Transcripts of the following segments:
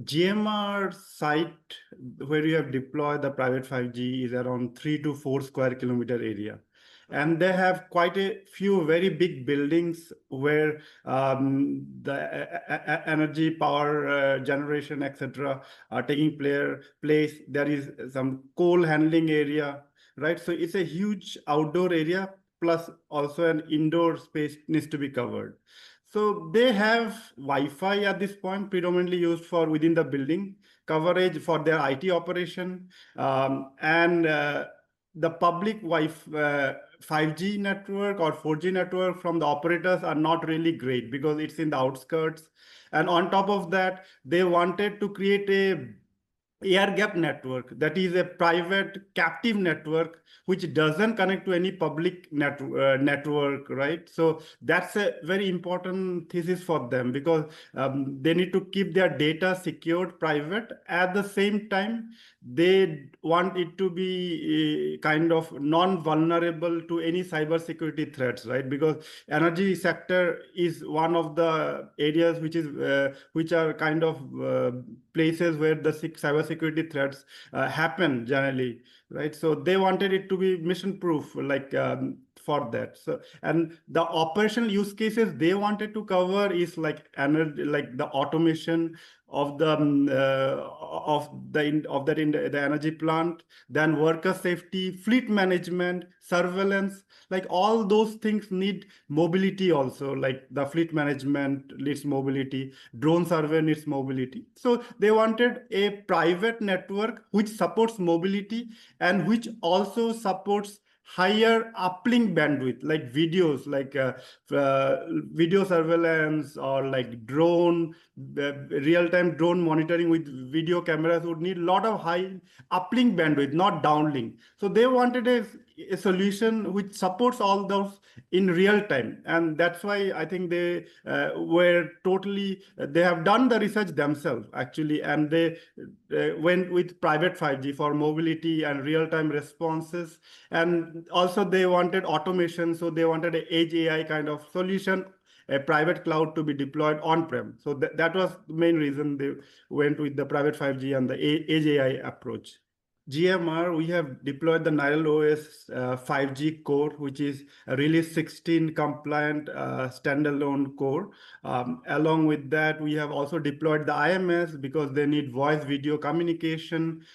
GMR site where you have deployed the private 5G is around 3 to 4 square kilometer area. And they have quite a few very big buildings where the energy, power generation, etc., are taking place. There is some coal handling area, right? So it's a huge outdoor area, plus also an indoor space needs to be covered. So they have Wi-Fi at this point, predominantly used for within the building coverage for their IT operation, and the public Wi-Fi 5G network or 4G network from the operators are not really great because it's in the outskirts. And on top of that, they wanted to create a air gap network, that is a private captive network which doesn't connect to any public network, right? So that's a very important thesis for them because they need to keep their data secured private. At the same time, they want it to be kind of non-vulnerable to any cybersecurity threats, right? Because energy sector is one of the areas which are kind of places where the cybersecurity threats happen generally, right? So they wanted it to be mission proof, like for that. So, and the operational use cases they wanted to cover is like energy, like the automation of the the energy plant, then worker safety, fleet management, surveillance, like all those things need mobility also, like the fleet management needs mobility, drone survey needs mobility. So they wanted a private network which supports mobility and which also supports higher uplink bandwidth, like videos, like video surveillance or like drone, real-time drone monitoring with video cameras would need a lot of high uplink bandwidth, not downlink. So they wanted a solution which supports all those in real time. And that's why I think they they have done the research themselves actually, and they went with private 5G for mobility and real-time responses. And also they wanted automation, so they wanted an edge AI kind of solution, a private cloud to be deployed on-prem. So that was the main reason they went with the private 5G and the edge AI approach. GMR, we have deployed the Niral OS 5G core, which is a release 16 compliant standalone core. Along with that, we have also deployed the IMS because they need voice video communication.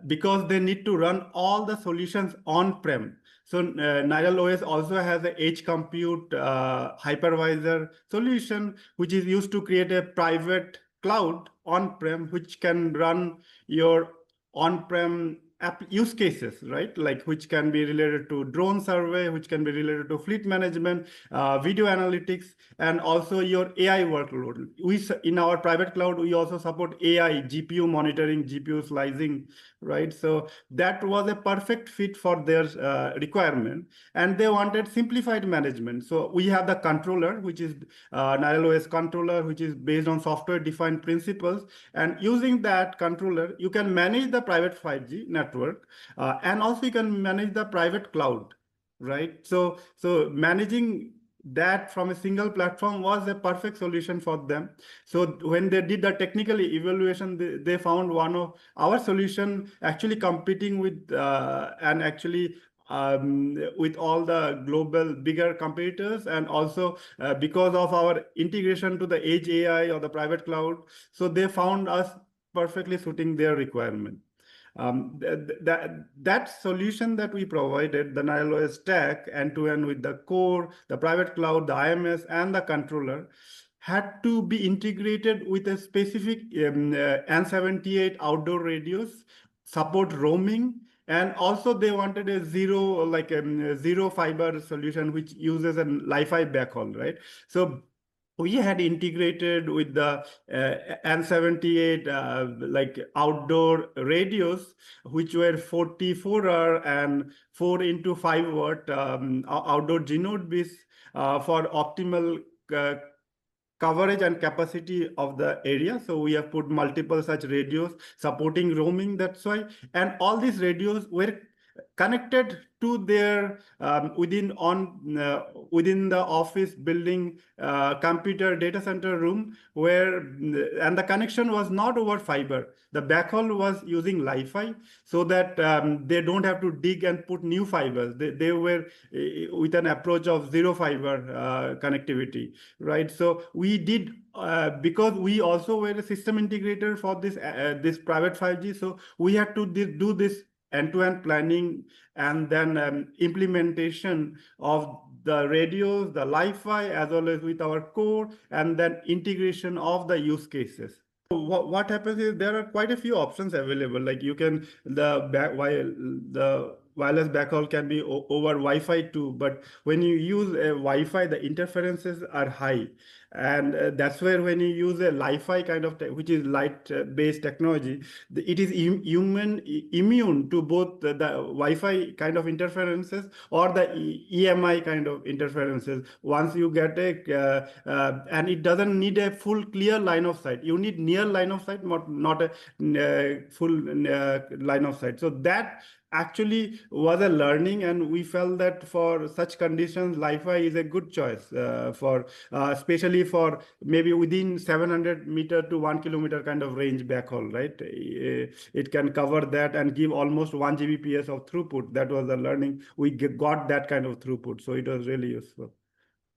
Because they need to run all the solutions on-prem. So Niral OS also has an edge compute hypervisor solution, which is used to create a private cloud on-prem, which can run your on-prem app use cases, right? Like which can be related to drone survey, which can be related to fleet management, video analytics, and also your AI workload. In our private cloud, we also support AI, GPU monitoring, GPU slicing, right? So that was a perfect fit for their requirement. And they wanted simplified management. So we have the controller, which is Niral OS controller, which is based on software-defined principles. And using that controller, you can manage the private 5G network, and also you can manage the private cloud, right? So managing that from a single platform was a perfect solution for them. So when they did the technical evaluation, they found one of our solution actually competing with and actually with all the global bigger competitors, and also because of our integration to the edge AI or the private cloud. So they found us perfectly suiting their requirement. That solution that we provided, the Niral OS stack, end-to-end with the core, the private cloud, the IMS, and the controller, had to be integrated with a specific N78 outdoor radios, support roaming, and also they wanted a zero fiber solution which uses a Li-Fi backhaul, right? So we had integrated with the N78 like outdoor radios, which were 44R and 4 into 5 watt outdoor G-Node bus for optimal coverage and capacity of the area. So we have put multiple such radios supporting roaming, that's why. And all these radios were connected to their within the office building, computer data center room, where and the connection was not over fiber. The backhaul was using Li-Fi, so that they don't have to dig and put new fibers. They were with an approach of zero fiber connectivity, right? So we did, because we also were a system integrator for this private 5G, so we had to do this end-to-end planning, and then implementation of the radios, the Li-Fi, as well as with our core, and then integration of the use cases. What happens is there are quite a few options available. Like you can the wireless backhaul can be over Wi-Fi too, but when you use a Wi-Fi, the interferences are high, and that's where when you use a Li-Fi kind of which is light based technology, it is immune to both the Wi-Fi kind of interferences or the EMI kind of interferences. Once you get and it doesn't need a full clear line of sight. You need near line of sight, not a full line of sight. So that actually was a learning, and we felt that for such conditions, Li-Fi is a good choice for especially for maybe within 700 meter to 1 kilometer kind of range backhaul, right? It can cover that and give almost 1 Gbps of throughput. That was the learning. We got that kind of throughput, so it was really useful.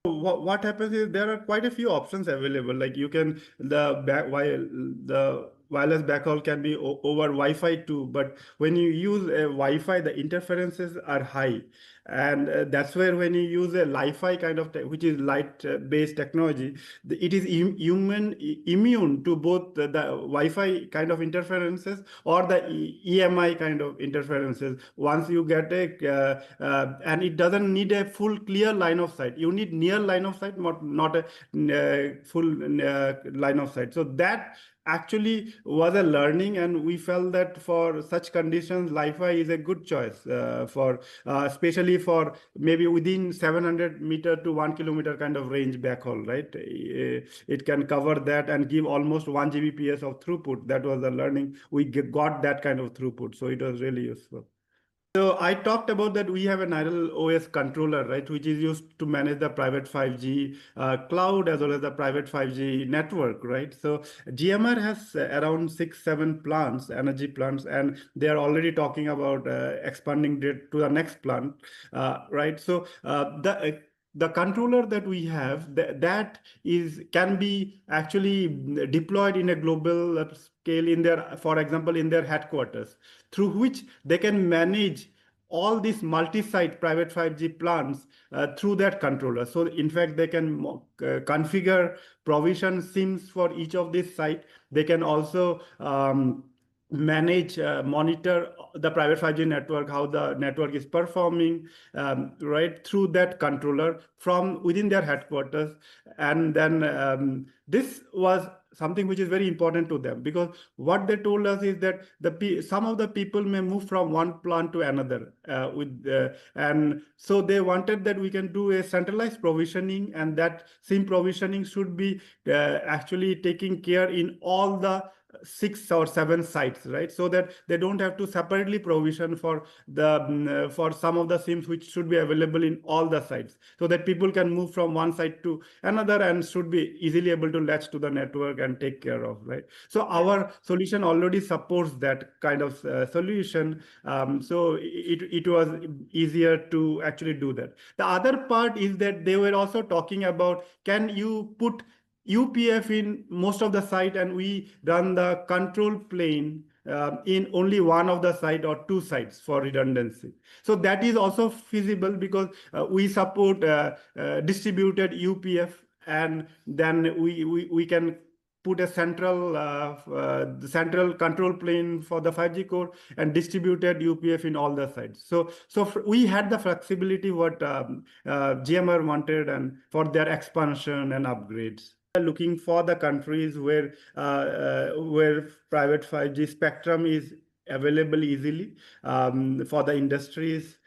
What happens is there are quite a few options available. Like you can the wireless backhaul can be over Wi-Fi too, but when you use a Wi-Fi, the interferences are high, and that's where when you use a Li-Fi kind of which is light based technology, it is immune to both the Wi-Fi kind of interferences or the EMI kind of interferences. Once you get and it doesn't need a full clear line of sight. You need near line of sight, not a full line of sight. So that actually was a learning, and we felt that for such conditions, Li-Fi is a good choice for especially for maybe within 700 meter to 1 kilometer kind of range backhaul, right? It can cover that and give almost 1 Gbps of throughput. That was the learning. We got that kind of throughput, so it was really useful. So I talked about that we have a Niral OS controller, right, which is used to manage the private 5G cloud as well as the private 5G network, right? So GMR has around 6, 7 plants, energy plants, and they are already talking about expanding it to the next plant, right? So the controller that we have that is can be actually deployed in a global scale in their, for example, in their headquarters, through which they can manage all these multi-site private 5G plants through that controller. So in fact, they can configure provision SIMs for each of these sites. They can also manage, monitor the private 5G network, how the network is performing, right, through that controller from within their headquarters. And then this was something which is very important to them, because what they told us is that some of the people may move from one plant to another and so they wanted that we can do a centralized provisioning, and that SIM provisioning should be actually taking care in all the 6 or 7 sites, right? So that they don't have to separately provision for the for some of the SIMs which should be available in all the sites, so that people can move from one site to another and should be easily able to latch to the network and take care of, right? So our solution already supports that kind of solution. So it was easier to actually do that. The other part is that they were also talking about, can you put UPF in most of the site, and we run the control plane in only one of the site or 2 sites for redundancy. So that is also feasible, because we support distributed UPF, and then we can put a central control plane for the 5G core and distributed UPF in all the sites. So we had the flexibility what GMR wanted, and for their expansion and upgrades. Looking for the countries where private 5G spectrum is available easily for the industries,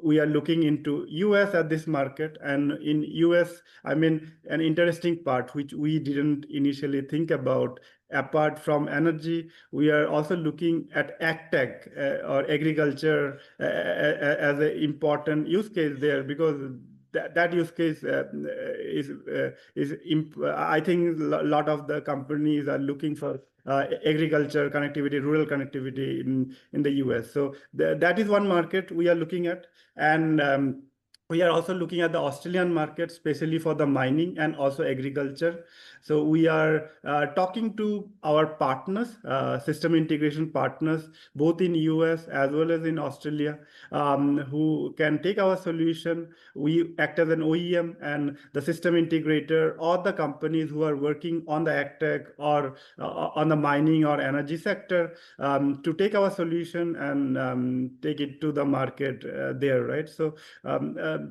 we are looking into US at this market, and in US, I mean, an interesting part which we didn't initially think about, apart from energy, we are also looking at agtech or agriculture as an important use case there, because that use case I think a lot of the companies are looking for agriculture connectivity, rural connectivity in the US. So that is one market we are looking at. And we are also looking at the Australian market, especially for the mining and also agriculture. So we are talking to our partners, system integration partners, both in US as well as in Australia, who can take our solution. We act as an OEM and the system integrator, or the companies who are working on the agtech or on the mining or energy sector, to take our solution and take it to the market there, right? So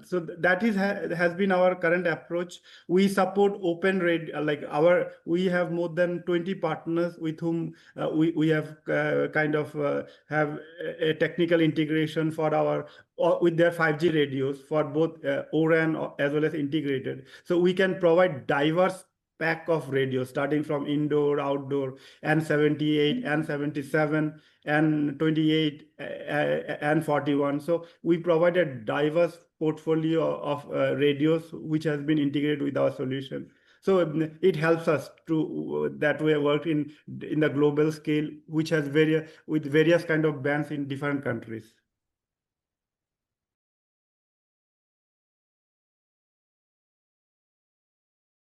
so that has been our current approach. We support open radio, like we have more than 20 partners with whom we have have a technical integration for our with their 5G radios for both O-RAN as well as integrated. So we can provide diverse pack of radios starting from indoor, outdoor, N78, N77, N28, and 41. So we provide a diverse portfolio of radios which has been integrated with our solution. So it helps us to that we work in the global scale, which has various kind of bands in different countries.